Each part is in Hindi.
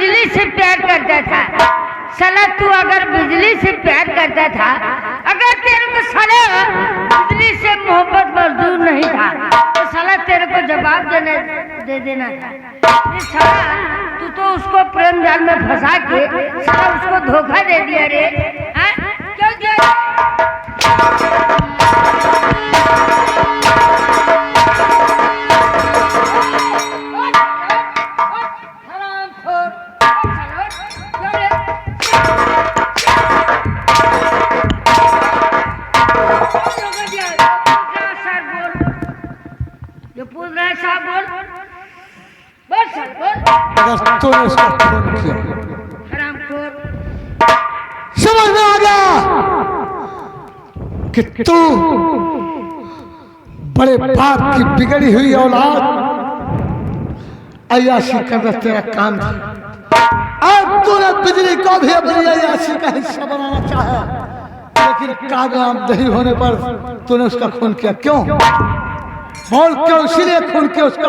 बिजली से प्यार करता था। साला तू अगर बिजली से प्यार करता था, अगर तेरे को साला बिजली से मोहब्बत मंजूर नहीं था तो साला तेरे को जवाब दे देना था। साला तू तो उसको प्रेम जाल में फंसा के साला उसको धोखा दे दिया रे। क्यों दिया? अगर तूने उसको खून किया, समझ में आ गया कि तू बड़े बाप की बिगड़ी हुई औलाद अय्याशी करना तेरा काम था। अब तूने बिजली को भी अपनी अय्याशी का हिस्सा बनाना चाहा, लेकिन कामयाब नहीं होने पर तूने उसका खून किया। क्यों बोल? क्यों? इसीलिए खून किया उसका।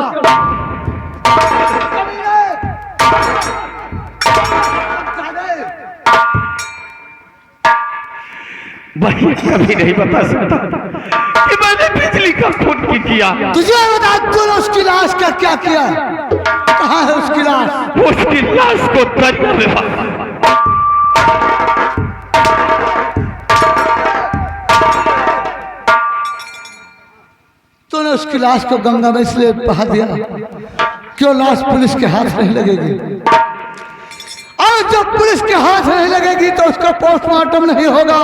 भाई कभी नहीं बता सकता कि मैंने बिजली का खून की किया। तुझे बता तूने उसकी लाश का क्या किया? कहाँ है उसकी लाश? उसकी लाश को दरिया में तूने उसकी लाश को गंगा में इसलिए बहा दिया क्यों? लाश पुलिस के हाथ नहीं लगेगी, और जब पुलिस के हाथ नहीं लगेगी तो उसका पोस्टमार्टम नहीं होगा,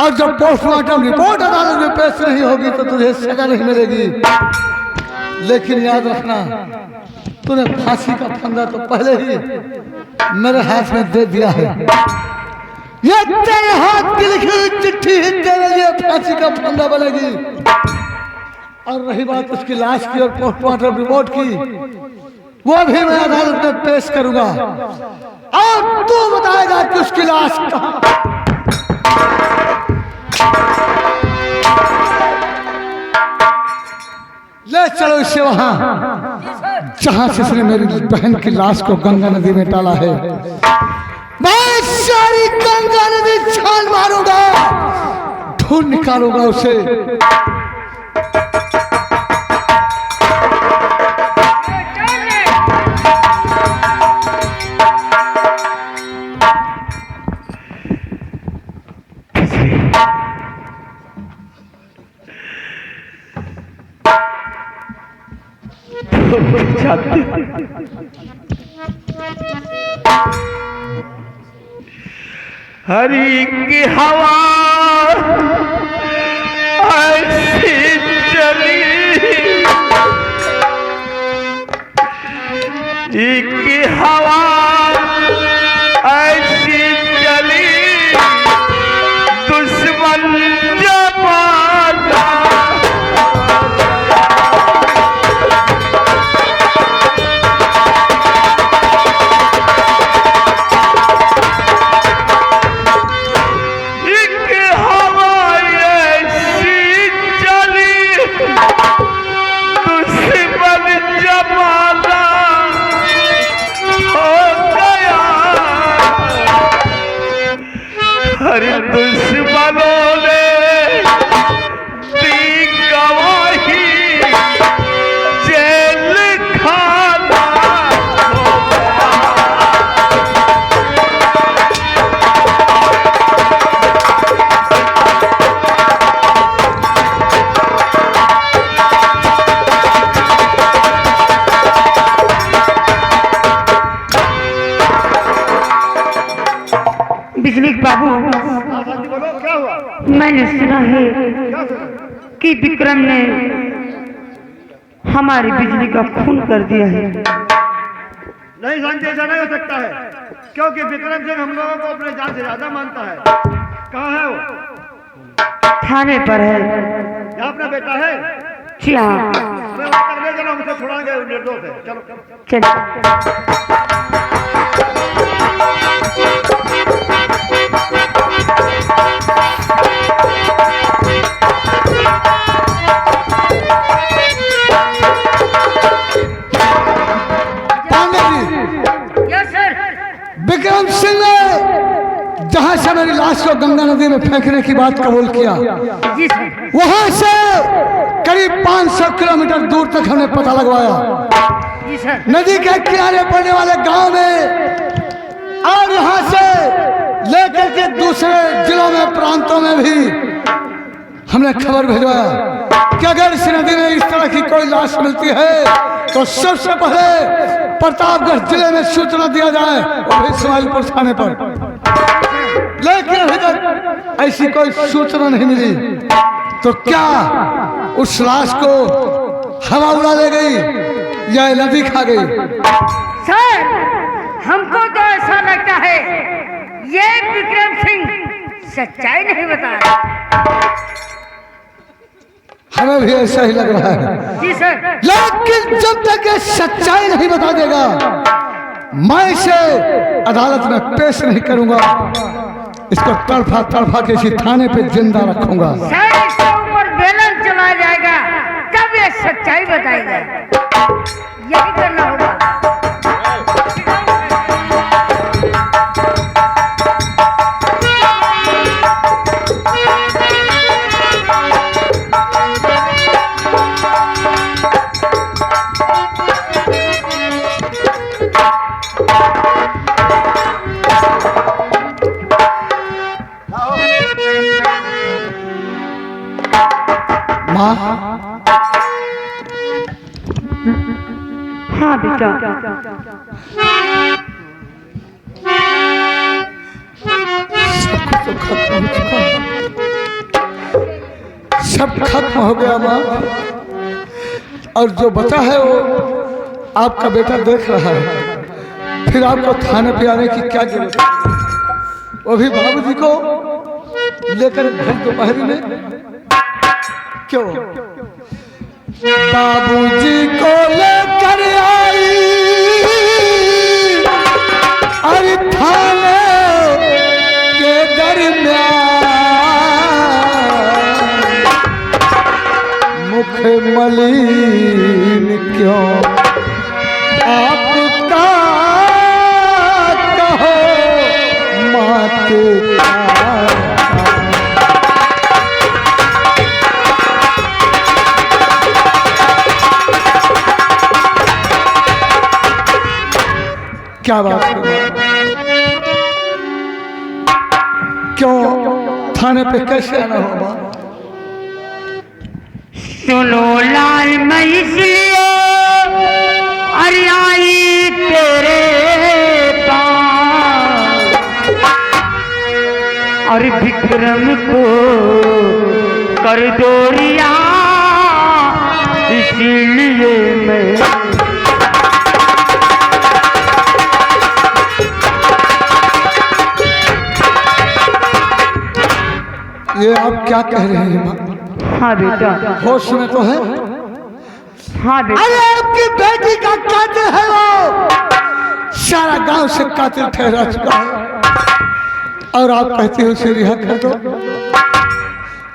और जब पोस्टमार्टम रिपोर्ट अदालत में पेश नहीं होगी तो तुझे सजा नहीं मिलेगी। लेकिन याद रखना, तूने फांसी का फंदा तो पहले ही मेरे हाथ में दे दिया है। ये तेरे हाथ की लिखी हुई चिट्ठी ही तेरे लिए फांसी का फंदा बनेगी। और रही बात उसकी लाश की और पोस्टमार्टम रिपोर्ट की, वो भी मैं अदालत में पेश करूंगा, और तू बताएगा कि उसकी लाश कहाँ। ले चलो इसे वहां जहां से उसने मेरी बहन की लाश को गंगा नदी में डाला है। मैं सारी गंगा नदी छान मारूंगा, ढूंढ निकालूंगा उसे। हरी की हवा ऐसी चली, की हवा ऐसी चली, दुश्मन जमाना दुश्मनों ने दी गवाही, जेल खाना बिजली बाबू, क्या हुआ? मैंने सुना है कि विक्रम ने हमारी बिजली का खून कर दिया है। नहीं जानते, ऐसा नहीं हो सकता है, क्योंकि विक्रम सिंह हम लोगों को अपने जान से ज्यादा मानता है। कहाँ है वो? थाने पर है। यहाँ अपना बेटा है? जी हाँ। मैं वहाँ तक ले चलो, हमसे छुड़ाएंगे, निर्दोष है। चलो चल। Pandey ji, yes sir. विक्रम सिंह ने जहां से मेरी लाश को गंगा नदी में फेंकने की बात कबूल किया, जी सर। वहां से करीब 500 किलोमीटर दूर तक हमने पता लगवाया, जी सर। नदी के किनारे पड़ने वाले गांव में, और यहां से लेकर के दूसरे जिलों में, प्रांतों में भी हमने खबर भिजवाया कि अगर इस नदी में इस तरह की कोई लाश मिलती है तो सबसे पहले प्रतापगढ़ जिले में सूचना दिया जाए, और भी इस्माइलपुर थाने पर। लेकिन अभी तक ऐसी कोई सूचना नहीं मिली, तो क्या उस लाश को हवा उड़ा ले गई या नदी खा गई? सर, हमको तो ऐसा लगता है ये विक्रम सिंह सच्चाई नहीं बता रहा। हमें भी ऐसा ही लग रहा है। जी सर। लेकिन जब तक ये सच्चाई नहीं बता देगा, मैं इसे अदालत में पेश नहीं करूंगा। इसको तड़फा तड़फा के इसी थाने पे जिंदा रखूंगा। सर, इसके ऊपर बेलन चला जाएगा, तब ये सच्चाई बताई जाएगी। यही करना होगा। माँ, हाँ बेटा। सब खत्म हो गया माँ, और जो बचा है वो आपका बेटा देख रहा है। फिर आपको थाने पे आने की क्या जरूरत है? वो भी बाबूजी को लेकर घर दोपहरी में क्यों? बाबूजी को लेकर आई और थाने के दरमियान मुख मलिन क्यों आपका कहो माते क्या बात है? क्यों थाने पे कैसे आना होगा? सुनो लाल, मैं इसलिए अरे आई तेरे पास, और विक्रम को कर दो रिया, इसीलिए मैं ये आप क्या कह रहे हैं माँ? हाँ बेटा। होश में तो है? हाँ बेटा। अरे आपकी बेटी का कातिल है वो, सारा गांव से कातिल ठहरा चुका है, और आप कहते हो उसे रिहा कर दो।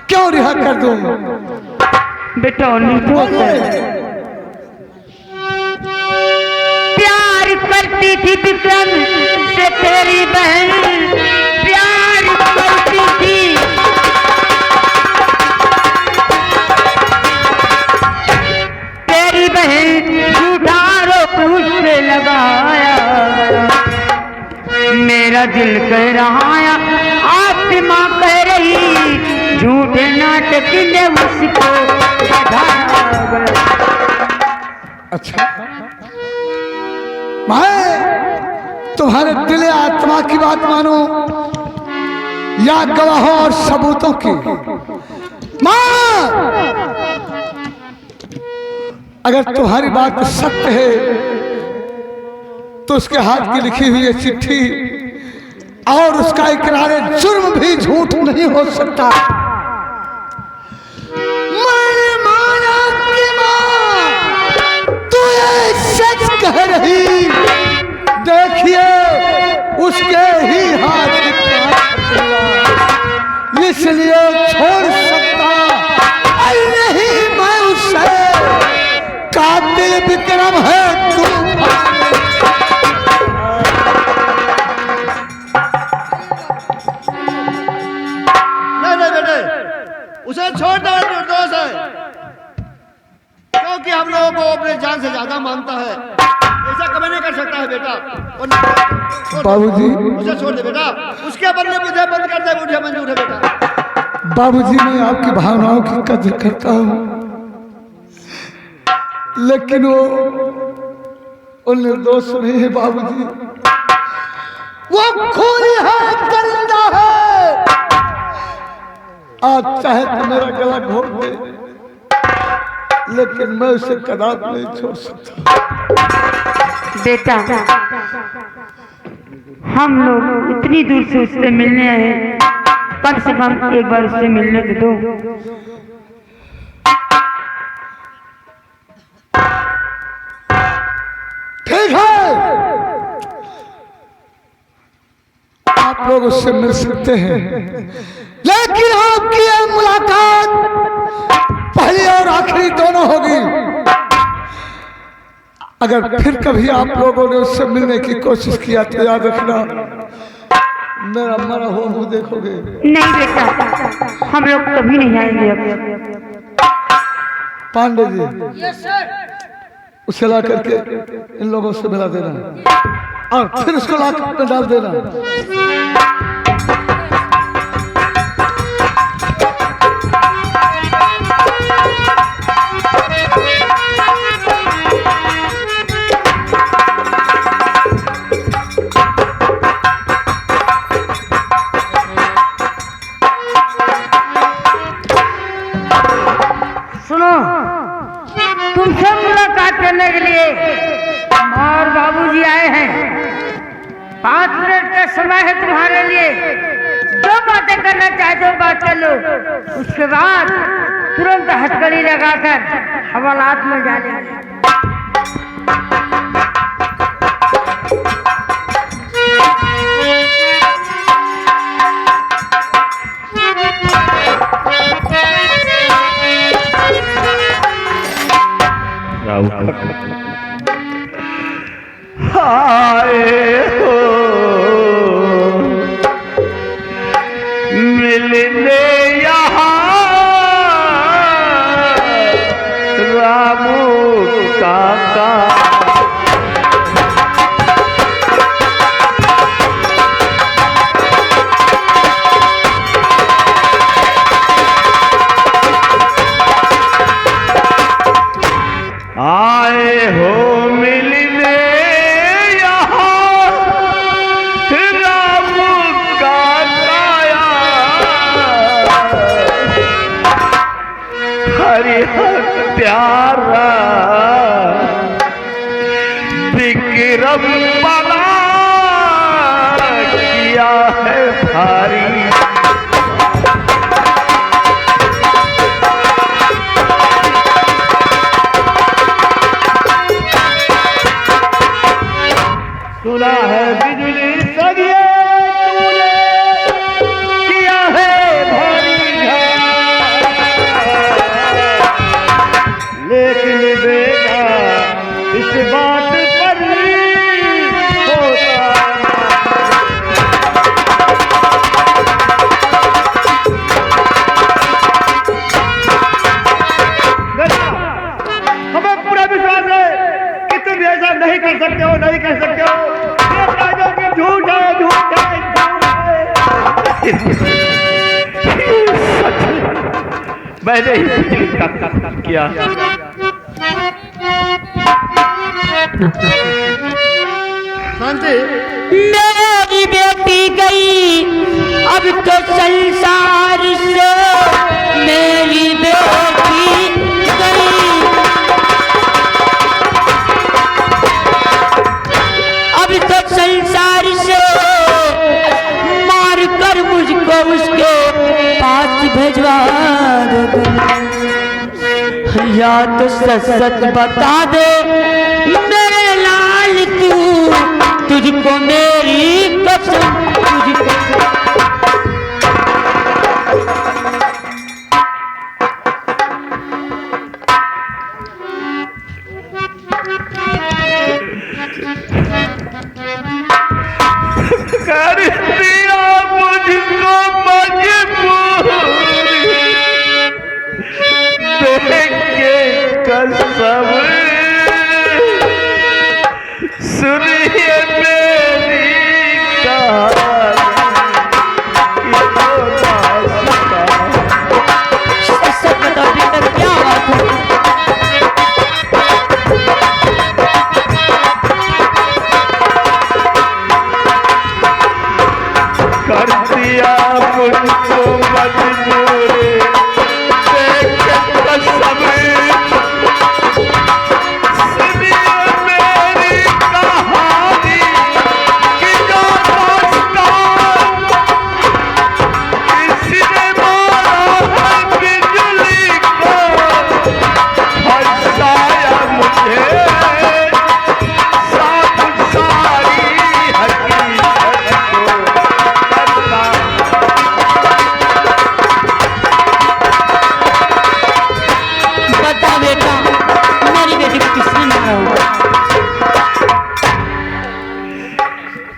क्यों रिहा कर दो? बेटा प्यार करती थी विक्रम से तेरी बहन, प्यार करती थी। तेरी बहन झूठा रोक मुझसे लगाया, मेरा दिल कह रहा, आत्मा कह रही, झूठे नाटक ने उसको बढ़ाया। अच्छा, मैं तुम्हारे दिल आत्मा की बात मानो या गवाहों और सबूतों की? मां, अगर तुम्हारी बात सत्य है तो उसके हाथ की लिखी हुई चिट्ठी और उसका इकरार जुर्म भी झूठ नहीं हो सकता। मैंने माना कि मां तू ये सच कह रही, देखिए उसके ही हाथ इसलिए छोड़ सकता नहीं मैं उसे, कातिल विक्रम है तू। बाबूजी उसे छोड़ दे बेटा, उसके बदले मुझे बंद कर दे, मुझे मंजूर है बेटा। बाबूजी मैं आपकी भावनाओं की कदर करता हूँ, लेकिन वो निर्दोष नहीं है बाबूजी, वो खूनी है, दरिंदा है। आज चाहे तो मेरा गला घोट दे, लेकिन मैं उसे कदापि नहीं छोड़ सकता। बेटा हम लोग इतनी दूर से उससे मिलने आए, कम से कम एक बार उससे मिलने तो दो। ठीक है, आप लोग उससे मिल सकते हैं, लेकिन आपकी ये मुलाकात पहली और आखिरी दोनों होगी। अगर फिर कभी आप लोगों ने उससे मिलने की कोशिश किया तो याद रखना, मेरा मरा हुआ मुंह देखोगे। नहीं बेटा, हम लोग कभी नहीं आएंगे अब। पांडे जी उसे ला करके इन लोगों से मिला देना और फिर उसको ला में डाल देना। सुनो, तुमसे मुलाकात करने के लिए और बाबूजी आए हैं। 5 मिनट का समय है तुम्हारे लिए, जो बातें करना चाहते हो बात कर लो, उसके बाद तुरंत हथकड़ी लगाकर हवालात में जा लेंगे। आए हो मिलने यहाँ रामू काका, आए हो मिलने यहाँ रामू काका, हरि प्यारा विक्रम बना किया है भारी। सुना है बिजली सगिए तूने किया है भारी घात, लेकिन बेटा इस बात पर होता बेटा, हमें पूरा विश्वास है कि तुम ऐसा नहीं कर सकते हो, नहीं कर सकते हो। झूठ है, झूठ है, झूठ है। मैंने ही बिजली का किया। शांति, मेरी बेटी गई अब तो संसार से, मेरी बेटी गई अब तो संसार से, मार कर मुझको उसके पास भिजवा दो। या तो सच बता दे मेरे लाल, तुझको मेरी कसम, तुझको कर दिया मुझको मजबूर, देंगे कसम, सुनिए मेरी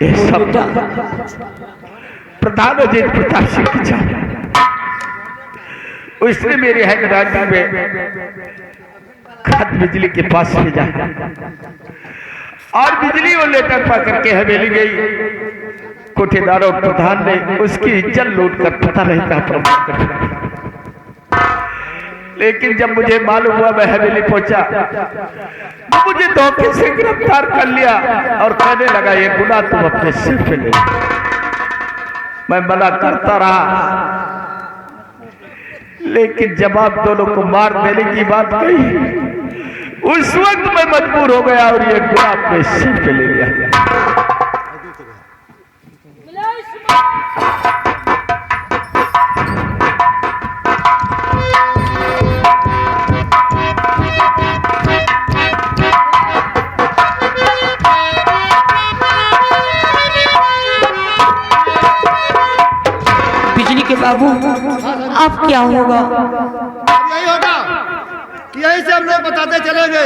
ये सब प्रधान अजीत प्रताप सिंह की चाल है। उसने मेरी हैदराबाद में खत बिजली के पास भेजा और बिजली वो लेटर पा करके हवेली गई। कोठेदार और प्रधान ने उसकी इज्जत लूट कर पता नहीं कहां प्रमाण कर, लेकिन जब मुझे मालूम हुआ मैं हवेली पहुंचा तो मुझे धोखे से गिरफ्तार कर लिया और कहने लगा ये गुनाह तुम अपने सिर पे ले। मैं मना करता रहा, लेकिन जब आप दोनों को मार देने की बात कही उस वक्त मैं मजबूर हो गया और ये गुनाह अपने सिर पे ले लिया। बिजली के बाबू अब क्या होगा? अब यही होगा कि यही से हम लोग बताते चलेंगे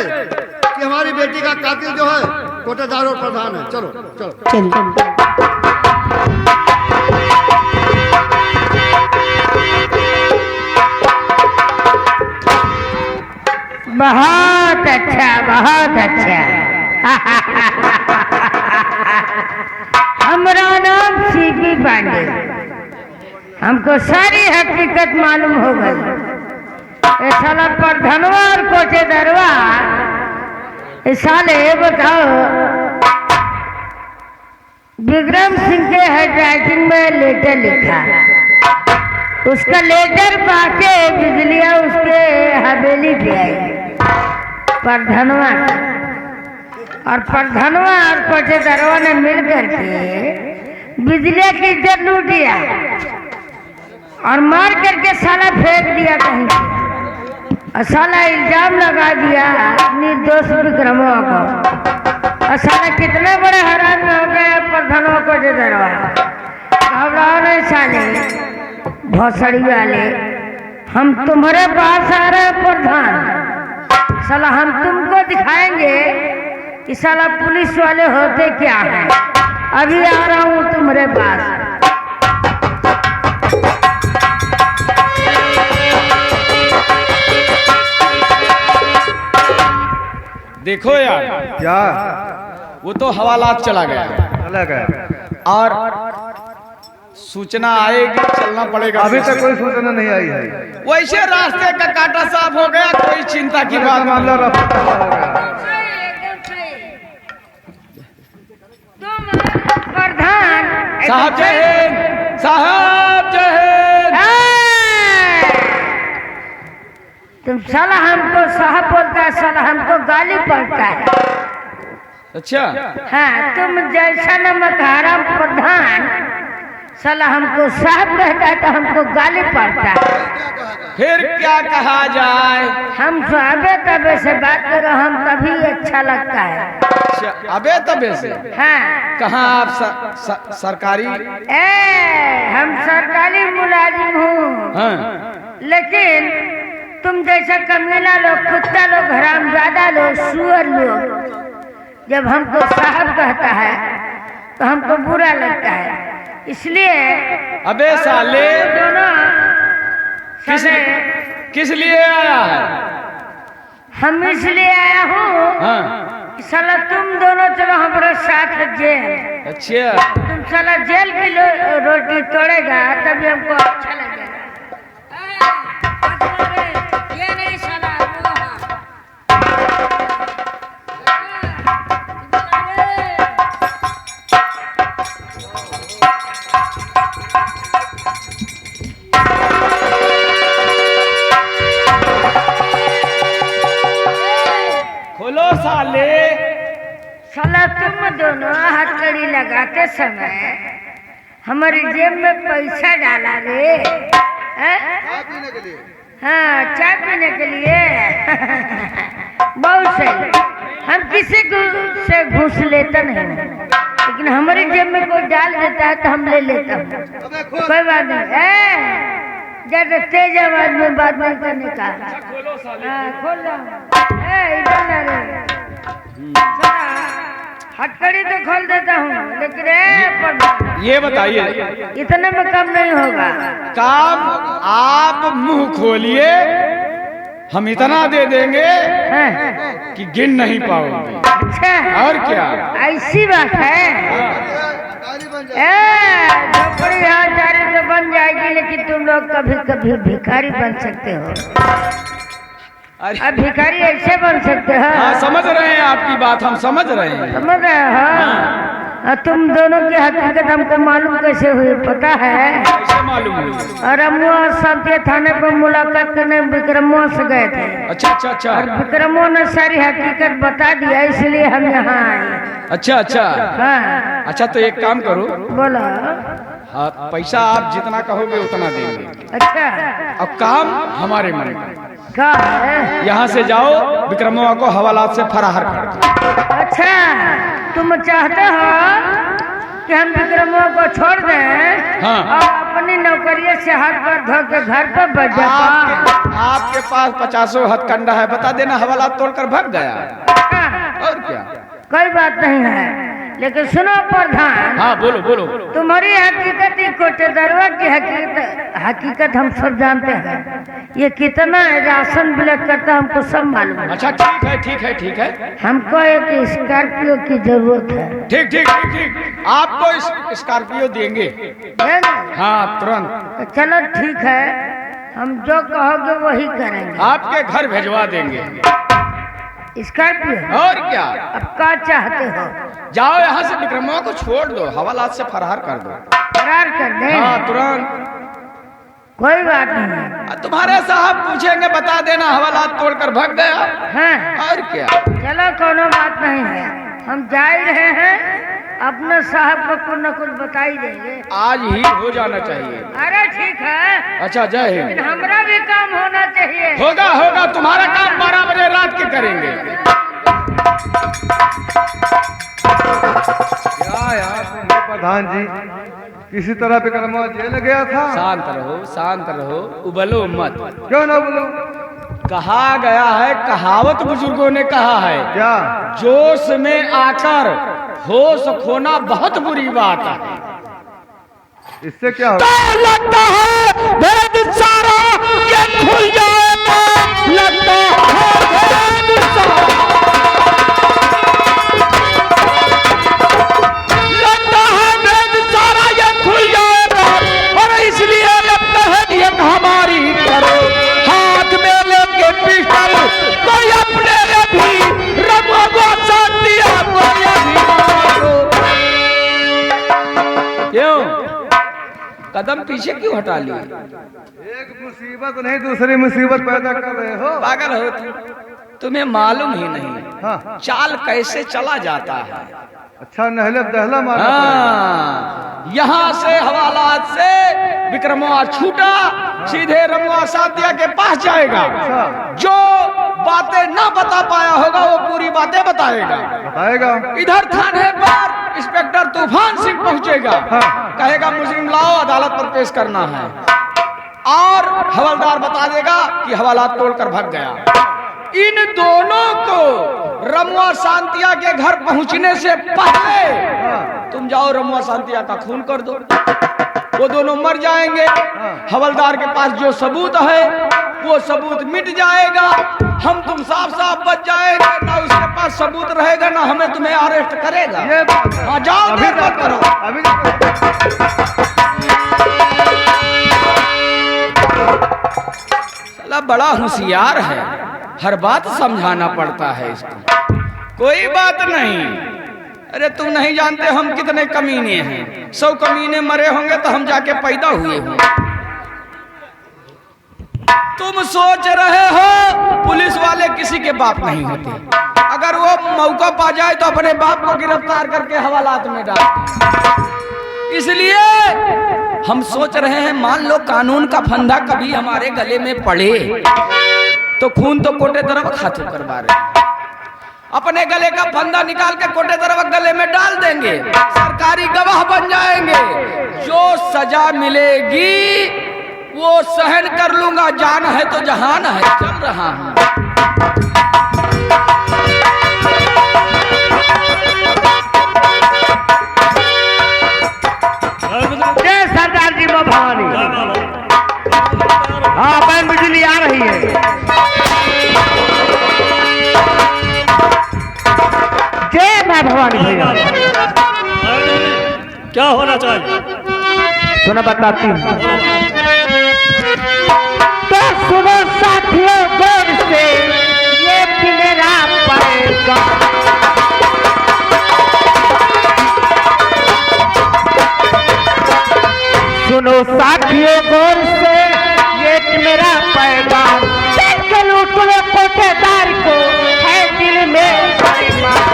कि हमारी बेटी का कातिल जो है कोटेदार और प्रधान है। चलो चलो चलिए। बहुत अच्छा, बहुत अच्छा। हमारा नाम सीपी पांडे। हमको सारी हकीकत मालूम हो गई। ये साला प्रधानवा और कोटेदारवा, इस साले बताओ विक्रम सिंह के हैंडराइटिंग में लेटर लिखा, उसका लेटर पाके बिजलियां उसके हवेली पे आई। प्रधानवा और कोटेदारवा ने मिल करके बिजलियां की इज्जत लूट लिया और मार करके साला फेंक दिया कहीं और साला इल्जाम लगा दिया निर्दोष विक्रमों को। और साला कितने बड़े हरामी हो गए प्रधानों को डरवा। घबराओ नहीं साले भोसड़ी वाले, हम तुम्हारे पास आ रहे प्रधान। साला हम तुमको दिखाएंगे कि साला पुलिस वाले होते क्या हैं। अभी आ रहा हूँ तुम्हारे पास। देखो यार, क्या वो तो हवालात चला गया अलग है? और सूचना आएगी, चलना पड़ेगा। अभी तक कोई सूचना नहीं आई है। वैसे रास्ते का कांटा साफ हो गया, कोई चिंता की बात मामला रफ्ता हो गया। प्रधान साहब जय हिंद, साहब जय हिंद। तुम साला हमको साहब बोलता है, साला हमको गाली पड़ता है। अच्छा, हाँ, तुम जैसा नमक हराम प्रधान साला हमको साहब कहता है तो हमको गाली पड़ता है। फिर क्या कहा जाए? हम तो अबे तबे से बात करो, हम तभी अच्छा लगता है। अच्छा, अबे तबे से? हाँ। कहाँ आप सरकारी? हम सरकारी मुलाजिम हूँ। हाँ। लेकिन तुम जैसा कमीना लोग, कुत्ता लोग, हरामजादा लोग, सुअर लोग जब हमको साहब कहता है तो हमको बुरा लगता है। इसलिए अबे साले, दोनों किस लिए आया है? हम इसलिए आया हूँ हाँ। कि साला तुम दोनों चलो हमारे साथ जेल। अच्छा, तुम साला जेल की रोटी तोड़ेगा तभी हमको अच्छा लगेगा। ये नहीं साला खोलो साले। साला तुम दोनों हथकड़ी लगाते समय हमारी जेब में पैसा डाला रे। हाँ, चाय पीने के लिए। बहुत सही। हम किसी को से घूस लेते नहीं, लेकिन हमारी जेब में कोई डाल देता है तो हम ले लेते हैं। कोई बात नहीं। ज्यादा तेज आवाज में बात नहीं करने का। खोल लो। इधर ना रे। हथकड़ी तो खोल देता हूँ, लेकिन प्रधान ये बताइए, इतने में कम नहीं होगा। काम आप मुंह खोलिए, हम इतना दे देंगे हाँ। कि गिन नहीं पाओगे। अच्छा, और क्या? ऐसी बात है। झोपड़ी हाचारी तो बन जाएगी, लेकिन तुम लोग कभी कभी भिखारी बन सकते हो। अरे अब भिखारी ऐसे बन सकते हो। हाँ, समझ रहे हैं आपकी बात, हम समझ रहे हैं। समझ रहे हो? तुम दोनों की हकीकत हमको मालूम कैसे हुई पता है? कैसे मालूम हुई? और हम वहाँ शांति थाने पर मुलाकात करने विक्रमों से गए थे। अच्छा अच्छा अच्छा और विक्रमों ने सारी हकीकत बता दिया, इसलिए हम यहाँ आए। अच्छा अच्छा हाँ, अच्छा, तो एक काम करो, बोलो। हाँ, पैसा आप जितना कहोगे उतना देंगे। अच्छा, अब काम हमारे मन में। क्या है? यहाँ से जाओ, विक्रमों को हवालात से फरार कर दो। अच्छा, तुम चाहते हो कि हम विक्रमों को छोड़ दें? हाँ। और अपनी नौकरियों से हाथ पर धो के घर पर बच जाता? आपके पास 50 हथकंडा है, बता देना हवालात तोड़कर भाग गया। और क्या? कोई बात नहीं है, लेकिन सुनो प्रधान। हाँ, बोलो बोलो। तुम्हारी हकीकत, ये कोटेदारवा की हकीकत हम सब जानते हैं। ये कितना राशन बिलट करता है हमको सब मालूम है। अच्छा, ठीक है ठीक है ठीक है, हमको एक स्कॉर्पियो की जरूरत है। ठीक ठीक ठीक ठीक, आपको स्कॉर्पियो देंगे। देंगे? हाँ, तुरंत। चलो ठीक है, हम जो कहोगे वही करेंगे। आपके घर भेजवा देंगे। स्कॉर्पियो? और क्या? अब क्या चाहते हो? जाओ यहाँ से, विक्रमों को छोड़ दो, हवालात से फरार कर दो। फरार कर दे? हाँ, तुरंत। कोई बात नहीं। तुम्हारे साहब पूछेंगे, बता देना हवालात तोड़कर भाग गया। हाँ, और क्या? चलो कोनो बात नहीं है, हम जा ही रहे हैं, अपने साहब को कुछ न कुछ बता ही देंगे। आज ही हो जाना चाहिए। अरे ठीक है, अच्छा, जय हिंद। लेकिन हमारा भी काम होना चाहिए। होगा होगा, तुम्हारा काम 12 बजे रात के करेंगे। क्या यार प्रधान जी, किसी तरह विक्रमों जेल गया था? शांत रहो, उबलो मत। क्यों ना बोलो? कहा गया है, कहावत बुजुर्गों ने कहा है, क्या? जोश में आकर होश खोना बहुत बुरी बात है। इससे क्या होगा? लगता है भेद सारा ये खुल जाएगा, लगता है भेद सारा, लगता है भेद सारा ये खुल जाएगा। और इसलिए लगता है ये हमारी करो, हाथ में लेके पिस्टल, कोई अपने भी रमोगो साथ दिया, कोई अभी मारो। क्यों कदम पीछे क्यों हटा लिए? एक मुसीबत नहीं दूसरी मुसीबत पैदा कर रहे हो। पागल हो तुम, तुम्हें मालूम ही नहीं हाँ। चाल कैसे चला जाता है। अच्छा, नहले दहला मारा। हाँ, यहाँ से हवालात से विक्रमों छूटा, सीधे रमुआ साथिया के पास जाएगा। जो बातें ना बता पाया होगा वो पूरी बातें बताएगा। इधर थाने पर इंस्पेक्टर तूफान सिंह पहुंचेगा। कहेगा मुजरिम लाओ, अदालत पर पेश करना है। और हवलदार बता देगा कि हवालात तोड़कर भाग गया। इन दोनों को रमुआ शांतिया के घर पहुंचने से पहले तुम जाओ, रमुआ शांतिया का खून कर दो, वो दोनों मर जाएंगे। हवलदार के पास जो सबूत है वो सबूत मिट जाएगा, हम तुम साफ साफ बच जाएंगे। ना उसके पास सबूत रहेगा, ना हमें तुम्हें अरेस्ट करेगा। हाँ, जाओ, देर मत करो। साला बड़ा होशियार है, हर बात समझाना पड़ता है इसको। कोई बात नहीं, अरे तुम नहीं जानते हम कितने कमीने हैं। 100 कमीने मरे होंगे तो हम जाके पैदा हुए होंगे। तुम सोच रहे हो पुलिस वाले किसी के बाप नहीं होते। अगर वो मौका पा जाए तो अपने बाप को गिरफ्तार करके हवालात में डाल। इसलिए हम सोच रहे हैं, मान लो कानून का फंदा कभी हमारे गले में पड़े तो खून तो कोटे तरफ हाथों करवा रहे हैं। अपने गले का फंदा निकाल के कोटे तरफ गले में डाल देंगे, सरकारी गवाह बन जाएंगे। जो सजा मिलेगी वो सहन कर लूंगा, जान है तो जहान है, चल रहा हूं। होना चाहिए। सुना बताती हूँ। तो सुनो साथियों गौर से ये मेरा पड़ेगा। सुनो साथियों गौर से ये मेरा पैगाम, चलो तुम्हें कोटेदार को है दिल में अरमान।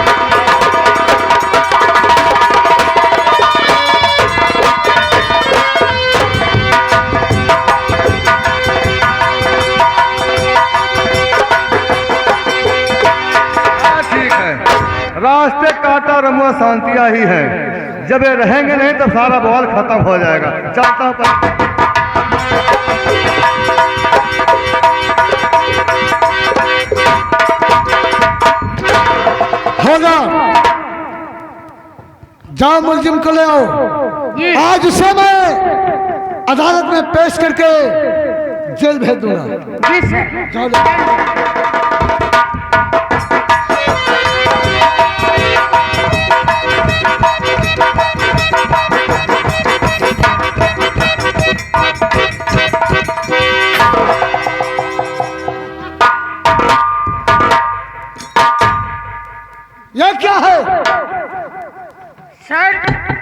ठीक है, रास्ते काटा रमुआ शांतियाँ ही है। जब ये रहेंगे नहीं तो सारा बवाल खत्म हो जाएगा। चलता हूँ पर होगा। जाओ मुलजिम को ले आओ। आज उसे मैं अदालत में पेश करके जेल भेज दूंगा। जी सर। जाओ ले। ये क्या है? सर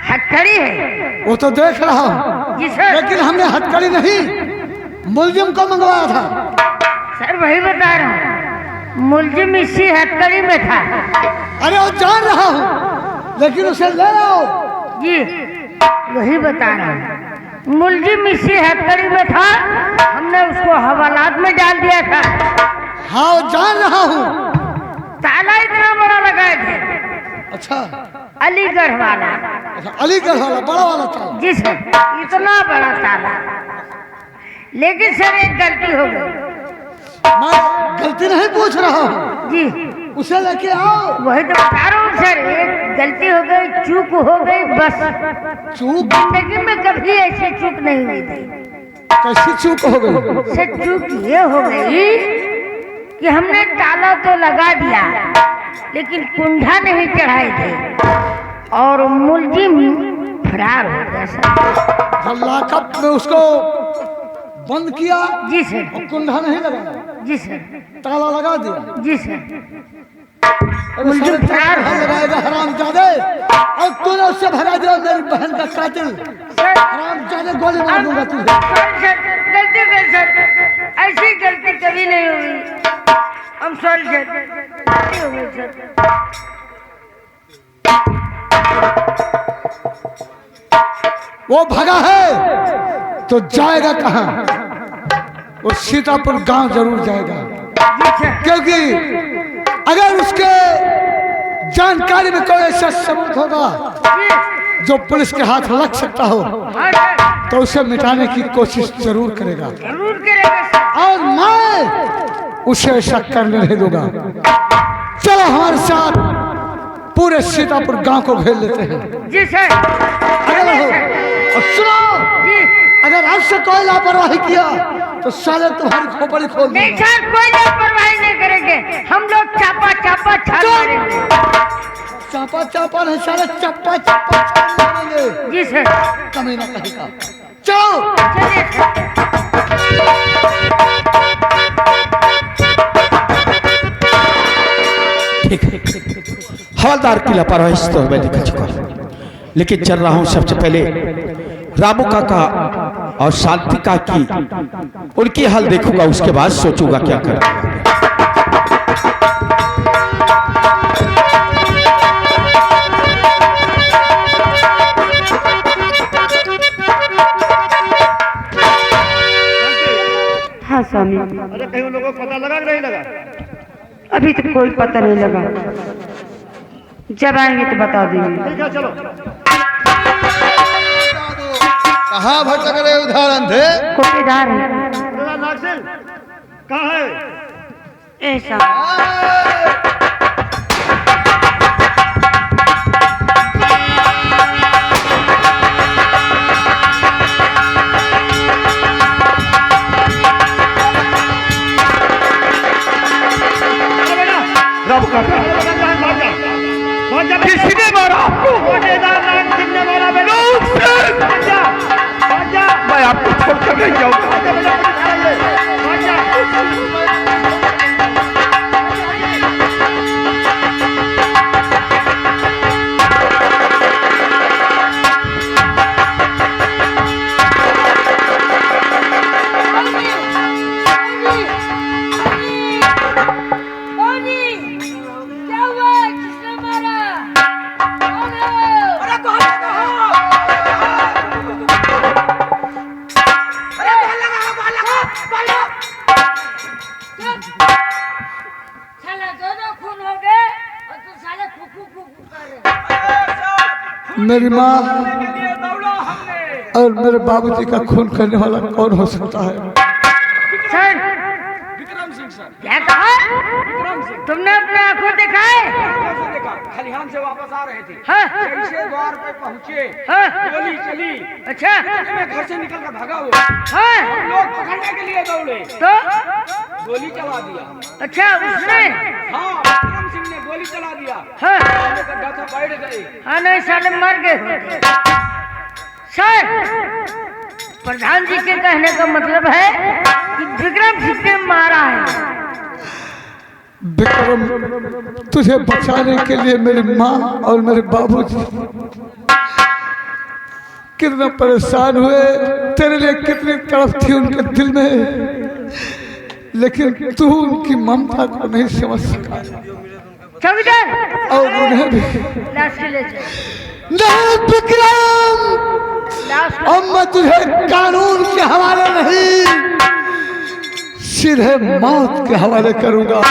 हथकड़ी है। वो तो देख रहा हूँ, जी सर। लेकिन हमने हथकड़ी नहीं, मुलजिम को मंगवाया था। सर वही बता रहा हूँ, मुलजिम इसी हथकड़ी में था। अरे वो जान रहा हूँ, लेकिन उसे ले आओ। जी वही बता रहा हूँ, मुलजिम इसी हथकड़ी में था। हमने उसको हवालात में डाल दिया था। हाँ वो जान रहा हूँ। ताला इतना बड़ा लगाए थे। अच्छा, अलीगढ़ वाला। अच्छा अलीगढ़ वाला बड़ा वाला था। जी सर, इतना बड़ा ताला। लेकिन सर एक गलती हो गई। मैं गलती नहीं पूछ रहा हूँ, जी उसे लेके आओ। वही तो बता रहा हूँ सर, एक गलती हो गई, चूक हो गई बस। चूक? जिंदगी में कभी ऐसी चूक नहीं हुई थी। कैसी चूक हो गई? सर चूक ये हो गई कि हमने ताला तो लगा दिया, लेकिन कुंडा नहीं चढ़ाए थे और मुलजिम फरार हो गया सर। जब लॉकअप में उसको बंद किया। जी सर। और कुंडा नहीं लगा। जी सर। ताला लगा दिया। जी सर। अरे सारे ताला लगाएगा हरामजादे, और तूने उससे भगा दिया मेरी बहन का कातिल। सर हरामजादे गोली मार दूंगा तुझे। सर गलती कर सर, ऐसी गलती कभी नहीं हुई। हम सॉरी सर, गलती हो गई सर। वो भगा है तो जाएगा कहाँ? वो सीतापुर गांव जरूर जाएगा, जी सर। क्योंकि अगर उसके जानकारी में कोई ऐसा सबूत होगा जी जो पुलिस के हाथ लग सकता हो, हाँ सर, तो उसे मिटाने की कोशिश जरूर करेगा। जरूर करेगा सर। और मैं उसे ऐसा करने नहीं दूंगा। चलो हमारे साथ पूरे सीतापुर गांव को घेर लेते हैं। जी सर। अरे हो, और सुनो, जी अगर आपसे कोई लापरवाही किया तो साले तुम्हारी खोपड़ी खोल नहीं दूंगा। सर, कोई लापरवाही नहीं करेंगे। हम लोग चापा चापा छाप करेंगे। चापा चापा नहीं, साले चप्पा चप्पा छाप मारेंगे। जी सर। कमीना कहेगा। चलो चलिए सर। ठीक है, हवलदार की लापरवाही तो मैं दिखा चुका हूं, लेकिन चल रहा हूं सबसे पहले रामू काका और शांतिका की उनकी हाल देखूंगा, उसके बाद सोचूंगा क्या करना। हाँ स्वामी, अरे कहीं उन लोगों को पता लगा कि नहीं लगा? अभी तक कोई पता नहीं लगा। जब आएंगे तो बता देंगे। ठीक है चलो। कहाँ भटक रहे उदाहरण थे? कोटेदार है तेरा नागसिंह कहाँ है? ऐसा। किसने मारा आपको? कोटेदार नागसिंह ने मारा बेटा। मेरी माँ के लिए दौड़ा हमने। और मेरे बाबूजी का खून करने वाला कौन हो सकता है? Sir Vikram Singh sir. क्या कहा? विक्रम सिंह। तुमने अपने आंखों देखा है? कैसे देखा? खलिहान से वापस आ रहे थे, हाँ जैसे द्वार पे पहुंचे हाँ गोली चली, अच्छा मैं घर से निकल कर भागा हुआ, हाँ लोग पकड़ने के लिए दौड़े, तो गोली चला दिया। अच्छा उसने हाँ, विक्रम सिंह ने गोली चला दिया। हाँ हमने गड्ढा था, बैठ गए। हाँ नहीं साले मर गए। सर प्रधान जी के कहने का मतलब है कि विक्रम सिंह ने मारा है। विक्रम, तुझे बचाने के लिए मेरी माँ और मेरे बाबूजी कितना परेशान हुए, तेरे लिए कितनी तड़प थी उनके दिल में, लेकिन तू उनकी ममता को नहीं समझ सका चौकीदार और उन्हें भी लाश के ले चल। नहीं विक्रम, लाश को- अब मैं तुझे कानून के हवाले नहीं, सीधे मौत के हवाले करूंगा।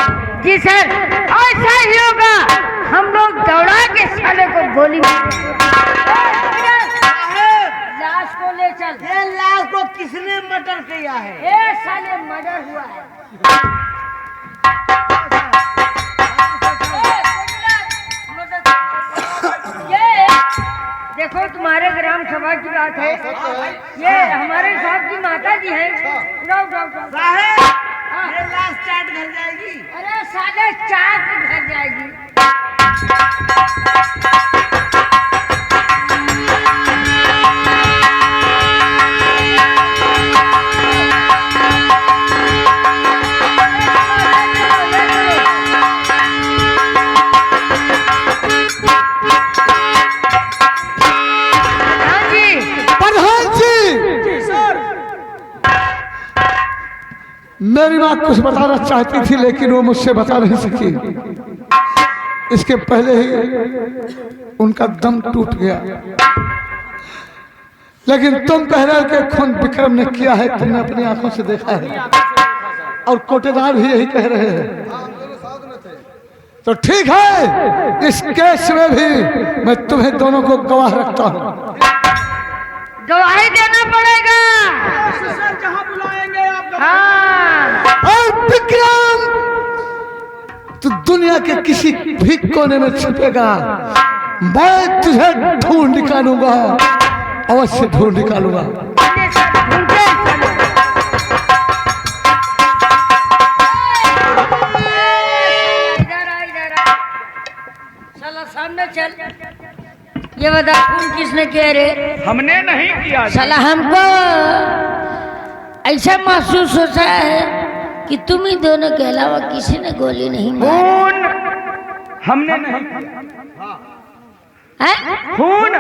जी सर ऐसा ही होगा। हम लोग दौड़ा के साले को गोली मारेंगे। लाश को ले चल। ये लाश को किसने मर्डर किया है? ये साले मर्डर हुआ है। ये देखो तुम्हारे ग्राम सभा की बात है। ये हमारे साहब की माता जी हैं। उठाओ, उठाओ, उठाओ। साहब हाँ। ये लाश चाट घर जाएगी। अरे साले चार के घर जाएगी। हाँ जी प्रधान जी, जी सर। मेरी माँ कुछ बताना चाहती थी लेकिन वो मुझसे बता नहीं सकी। इसके पहले ही उनका दम टूट गया, लेकिन तुम कह रहे हो कि खून विक्रम ने किया है, तुमने अपनी आंखों से देखा है और कोटेदार भी यही कह रहे हैं। तो ठीक है, इस केस में भी मैं तुम्हें दोनों को गवाह रखता हूँ। गवाही देना पड़ेगा। सर जहाँ बुलाएंगे आप हाँ और विक्रम, तू दुनिया के किसी भी कोने में छुपेगा, मैं तुझे ढूंढ निकालूंगा, अवश्य ढूंढ निकालूंगा। ये सब ढूंढे साले। इधर आ, इधर आ। साला सामने चल। ये बता खून किसने किया रे? हमने नहीं किया। साला हमको ऐसा महसूस होता है कि तुम ही दोनों के अलावा किसी ने गोली नहीं मारी। खून हमने नहीं, हैं? खून